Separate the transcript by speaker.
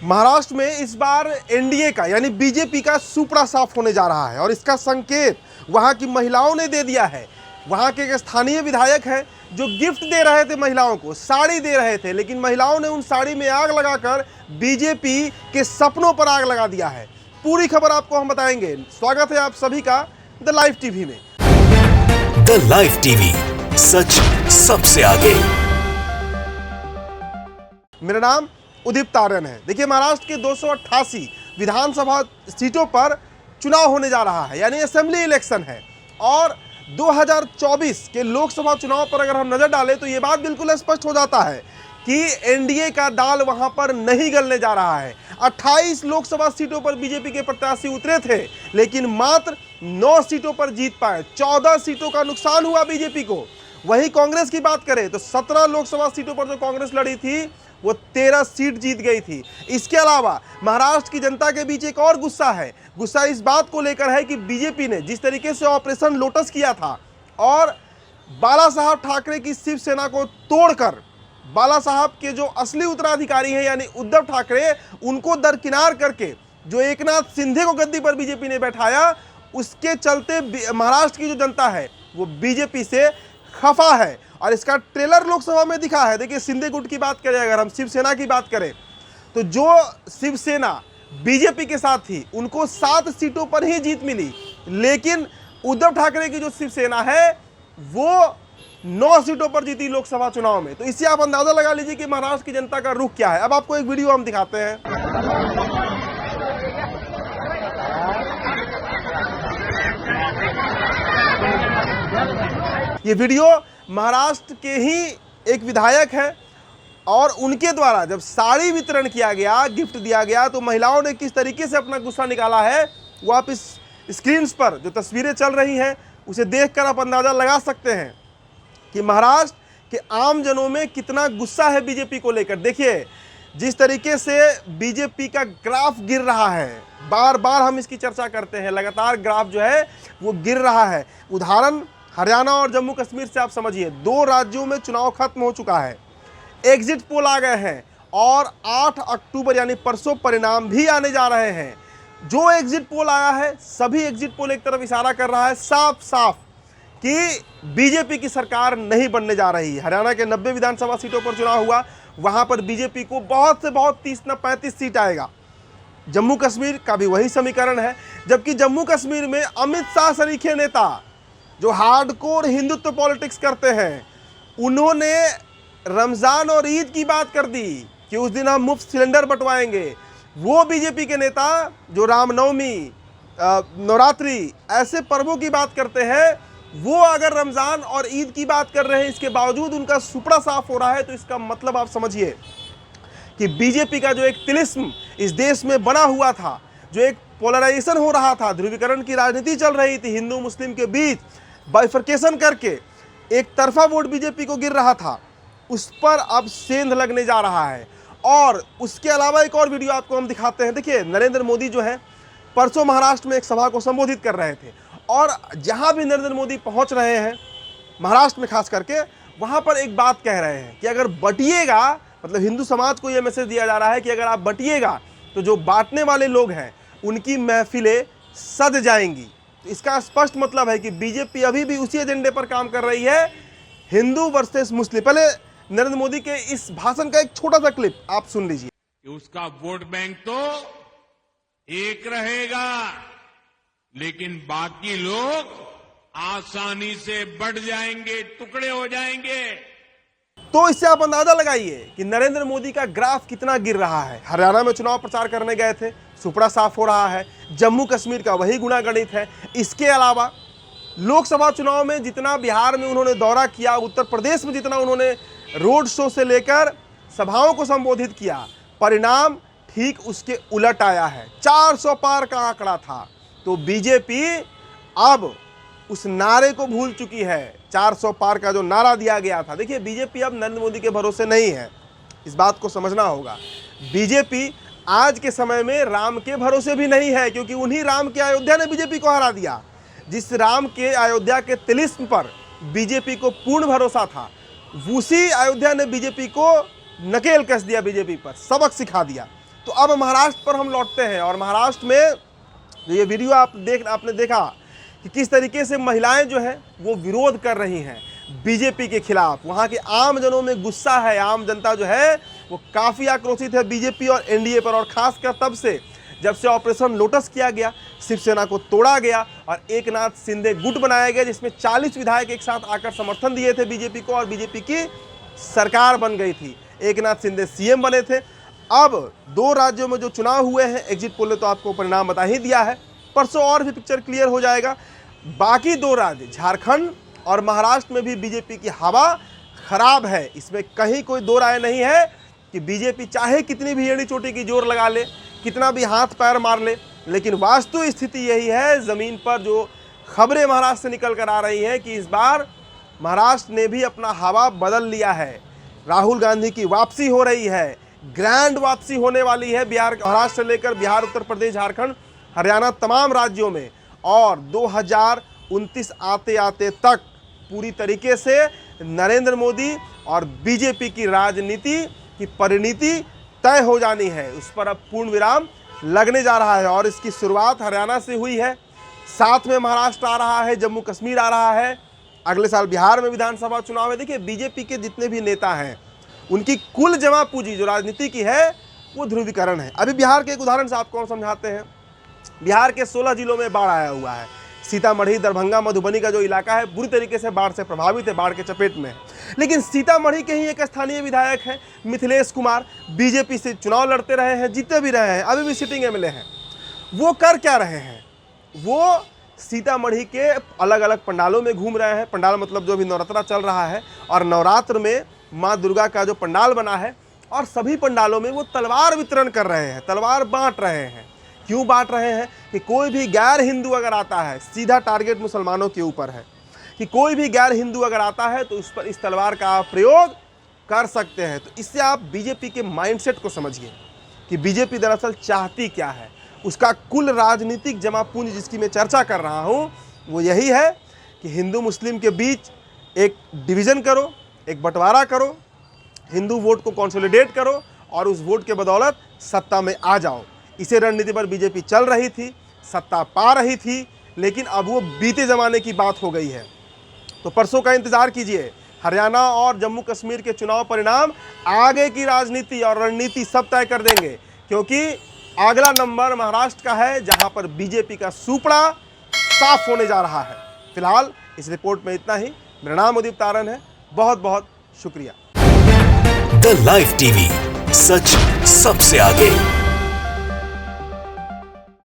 Speaker 1: महाराष्ट्र में इस बार एनडीए का यानी बीजेपी का सुपड़ा साफ होने जा रहा है और इसका संकेत वहां की महिलाओं ने दे दिया है। वहां के एक स्थानीय विधायक हैं जो गिफ्ट दे रहे थे महिलाओं को, साड़ी दे रहे थे, लेकिन महिलाओं ने उन साड़ी में आग लगाकर बीजेपी के सपनों पर आग लगा दिया है। पूरी खबर आपको हम बताएंगे। स्वागत है आप सभी का द लाइव टीवी में।
Speaker 2: द लाइव टीवी, सच सबसे आगे।
Speaker 1: मेरा नाम उदित तारन है। देखिए, महाराष्ट्र के 288 विधानसभा सीटों पर चुनाव होने जा रहा है, यानी असेंबली इलेक्शन है। और 2024 के लोकसभा चुनाव पर अगर हम नजर डालें तो ये बात बिल्कुल स्पष्ट हो जाता है कि एनडीए का दाल वहां पर नहीं गलने जा रहा है। 28 लोकसभा सीटों पर बीजेपी के प्रत्याशी उतरे थे, लेकिन मात्र 9 सीटों पर जीत पाए। 14 सीटों का नुकसान हुआ बीजेपी को। वहीं कांग्रेस की बात करें तो 17 लोकसभा सीटों पर जो कांग्रेस लड़ी थी वो 13 सीट जीत गई थी। इसके अलावा महाराष्ट्र की जनता के बीच एक और गुस्सा है। गुस्सा इस बात को लेकर है कि बीजेपी ने जिस तरीके से ऑपरेशन लोटस किया था और बाला साहब ठाकरे की शिवसेना को तोड़कर बाला साहब के जो असली उत्तराधिकारी हैं यानी उद्धव ठाकरे, उनको दरकिनार करके जो एकनाथ शिंदे को गद्दी पर बीजेपी ने बैठाया, उसके चलते महाराष्ट्र की जो जनता है वो बीजेपी से खफा है। और इसका ट्रेलर लोकसभा में दिखा है। देखिए, शिंदे गुट की बात करें, अगर हम शिवसेना की बात करें तो जो शिवसेना बीजेपी के साथ थी उनको 7 सीटों पर ही जीत मिली, लेकिन उद्धव ठाकरे की जो शिवसेना है वो 9 सीटों पर जीती लोकसभा चुनाव में। तो इससे आप अंदाजा लगा लीजिए कि महाराष्ट्र की जनता का रुख क्या है। अब आपको एक वीडियो हम दिखाते हैं। ये वीडियो महाराष्ट्र के ही एक विधायक है और उनके द्वारा जब साड़ी वितरण किया गया, गिफ्ट दिया गया, तो महिलाओं ने किस तरीके से अपना गुस्सा निकाला है वो आप इस स्क्रीन पर जो तस्वीरें चल रही हैं उसे देखकर आप अंदाजा लगा सकते हैं कि महाराष्ट्र के आम जनों में कितना गुस्सा है बीजेपी को लेकर। देखिए, जिस तरीके से बीजेपी का ग्राफ गिर रहा है, बार बार हम इसकी चर्चा करते हैं, लगातार ग्राफ जो है वो गिर रहा है। उदाहरण हरियाणा और जम्मू कश्मीर से आप समझिए, 2 राज्यों में चुनाव खत्म हो चुका है, एग्जिट पोल आ गए हैं और 8 अक्टूबर यानी परसों परिणाम भी आने जा रहे हैं। जो एग्जिट पोल आया है, सभी एग्जिट पोल एक तरफ इशारा कर रहा है साफ साफ कि बीजेपी की सरकार नहीं बनने जा रही। हरियाणा के 90 विधानसभा सीटों पर चुनाव हुआ, वहां पर बीजेपी को बहुत से बहुत 30 न 35 सीट आएगा। जम्मू कश्मीर का भी वही समीकरण है, जबकि जम्मू कश्मीर में अमित शाह सरीखे नेता जो हार्डकोर हिंदुत्व पॉलिटिक्स करते हैं, उन्होंने रमज़ान और ईद की बात कर दी कि उस दिन हम मुफ्त सिलेंडर बंटवाएंगे। वो बीजेपी के नेता जो रामनवमी, नवरात्रि ऐसे पर्वों की बात करते हैं, वो अगर रमज़ान और ईद की बात कर रहे हैं, इसके बावजूद उनका सुपड़ा साफ हो रहा है, तो इसका मतलब आप समझिए कि बीजेपी का जो एक तिलिस्म इस देश में बना हुआ था, जो एक पोलराइजेशन हो रहा था, ध्रुवीकरण की राजनीति चल रही थी हिंदू मुस्लिम के बीच, बाइफर्केशन करके एक तरफा वोट बीजेपी को गिर रहा था, उस पर अब सेंध लगने जा रहा है। और उसके अलावा एक और वीडियो आपको हम दिखाते हैं। देखिए, नरेंद्र मोदी जो है परसों महाराष्ट्र में एक सभा को संबोधित कर रहे थे और जहां भी नरेंद्र मोदी पहुंच रहे हैं, महाराष्ट्र में खास करके, वहां पर एक बात कह रहे हैं कि अगर बटिएगा, मतलब हिंदू समाज को यह मैसेज दिया जा रहा है कि अगर आप बटिएगा तो जो बांटने वाले लोग हैं उनकी महफिलें सज जाएंगी। तो इसका स्पष्ट मतलब है कि बीजेपी अभी भी उसी एजेंडे पर काम कर रही है, हिंदू वर्सेस मुस्लिम। पहले नरेंद्र मोदी के इस भाषण का एक छोटा सा क्लिप आप सुन लीजिए।
Speaker 3: उसका वोट बैंक तो एक रहेगा, लेकिन बाकी लोग आसानी से बढ़ जाएंगे, टुकड़े हो जाएंगे।
Speaker 1: तो इससे आप अंदाजा लगाइए कि नरेंद्र मोदी का ग्राफ कितना गिर रहा है। हरियाणा में चुनाव प्रचार करने गए थे, सुपड़ा साफ हो रहा है। जम्मू कश्मीर का वही गुणागणित है। इसके अलावा लोकसभा चुनाव में जितना बिहार में उन्होंने दौरा किया, उत्तर प्रदेश में जितना उन्होंने रोड शो से लेकर सभाओं को संबोधित किया, परिणाम ठीक उसके उलट आया है। 400 पार का आंकड़ा था। तो बीजेपी अब उस नारे को भूल चुकी है, 400 पार का जो नारा दिया गया था। देखिए, बीजेपी अब नरेंद्र मोदी के भरोसे नहीं है, इस बात को समझना होगा। बीजेपी आज के समय में राम के भरोसे भी नहीं है, क्योंकि उन्हीं राम के अयोध्या ने बीजेपी को हरा दिया। जिस राम के अयोध्या के तिलिस्म पर बीजेपी को पूर्ण भरोसा था, उसी अयोध्या ने बीजेपी को नकेल कस दिया, बीजेपी पर सबक सिखा दिया। तो अब महाराष्ट्र पर हम लौटते हैं और महाराष्ट्र में ये वीडियो आपने देखा कि किस तरीके से महिलाएं जो है वो विरोध कर रही हैं बीजेपी के खिलाफ। वहाँ के आम जनों में गुस्सा है, आम जनता जो है वो काफ़ी आक्रोशित है बीजेपी और एनडीए पर, और खासकर तब से जब से ऑपरेशन लोटस किया गया, शिवसेना को तोड़ा गया और एकनाथ शिंदे गुट बनाया गया, जिसमें 40 विधायक एक साथ आकर समर्थन दिए थे बीजेपी को और बीजेपी की सरकार बन गई थी। एकनाथ शिंदे सीएम बने थे। अब 2 राज्यों में जो चुनाव हुए हैं, एग्जिट पोल ने तो आपको परिणाम बता ही दिया है, परसों और भी पिक्चर क्लियर हो जाएगा। बाकी 2 राज्य झारखंड और महाराष्ट्र में भी बीजेपी की हवा खराब है। इसमें कहीं कोई 2 राय नहीं है कि बीजेपी चाहे कितनी भी एड़ी चोटी की जोर लगा ले, कितना भी हाथ पैर मार ले, लेकिन वास्तु स्थिति यही है। ज़मीन पर जो खबरें महाराष्ट्र से निकल कर आ रही हैं कि इस बार महाराष्ट्र ने भी अपना हवा बदल लिया है। राहुल गांधी की वापसी हो रही है, ग्रैंड वापसी होने वाली है बिहार, महाराष्ट्र से लेकर बिहार, उत्तर प्रदेश, झारखंड, हरियाणा, तमाम राज्यों में। और 2029 आते आते तक पूरी तरीके से नरेंद्र मोदी और बीजेपी की राजनीति की परिणति तय हो जानी है। उस पर अब पूर्ण विराम लगने जा रहा है और इसकी शुरुआत हरियाणा से हुई है, साथ में महाराष्ट्र आ रहा है, जम्मू कश्मीर आ रहा है, अगले साल बिहार में विधानसभा चुनाव है। देखिए, बीजेपी के जितने भी नेता हैं उनकी कुल जमा पूंजी जो राजनीति की है वो ध्रुवीकरण है। अभी बिहार के एक उदाहरण से आपको हम समझाते हैं। बिहार के 16 जिलों में बाढ़ आया हुआ है। सीतामढ़ी, दरभंगा, मधुबनी का जो इलाका है बुरी तरीके से बाढ़ से प्रभावित है, बाढ़ के चपेट में है। लेकिन सीतामढ़ी के ही एक स्थानीय विधायक हैं मिथिलेश कुमार, बीजेपी से चुनाव लड़ते रहे हैं, जीते भी रहे हैं, अभी भी सिटिंग एमएलए हैं। वो कर क्या रहे हैं? वो सीतामढ़ी के अलग अलग पंडालों में घूम रहे हैं। पंडाल मतलब जो भी नवरात्रा चल रहा है, और नवरात्र में माँ दुर्गा का जो पंडाल बना है, और सभी पंडालों में वो तलवार वितरण कर रहे हैं, तलवार बांट रहे हैं। क्यों बांट रहे हैं? कि कोई भी गैर हिंदू अगर आता है, सीधा टारगेट मुसलमानों के ऊपर है, कि कोई भी गैर हिंदू अगर आता है तो उस पर इस तलवार का आप प्रयोग कर सकते हैं। तो इससे आप बीजेपी के माइंडसेट को समझिए कि बीजेपी दरअसल चाहती क्या है। उसका कुल राजनीतिक जमा पूंजी जिसकी मैं चर्चा कर रहा हूँ वो यही है कि हिंदू मुस्लिम के बीच एक डिवीज़न करो, एक बंटवारा करो, हिंदू वोट को कंसोलिडेट करो और उस वोट के बदौलत सत्ता में आ जाओ। इसे रणनीति पर बीजेपी चल रही थी, सत्ता पा रही थी, लेकिन अब वो बीते ज़माने की बात हो गई है। तो परसों का इंतज़ार कीजिए। हरियाणा और जम्मू कश्मीर के चुनाव परिणाम आगे की राजनीति और रणनीति सब तय कर देंगे, क्योंकि अगला नंबर महाराष्ट्र का है, जहां पर बीजेपी का सुपड़ा साफ होने जा रहा है। फिलहाल इस रिपोर्ट में इतना ही। मेरा नाम उदित तारन है। बहुत बहुत शुक्रिया।
Speaker 2: द लाइव टीवी, सच सबसे आगे।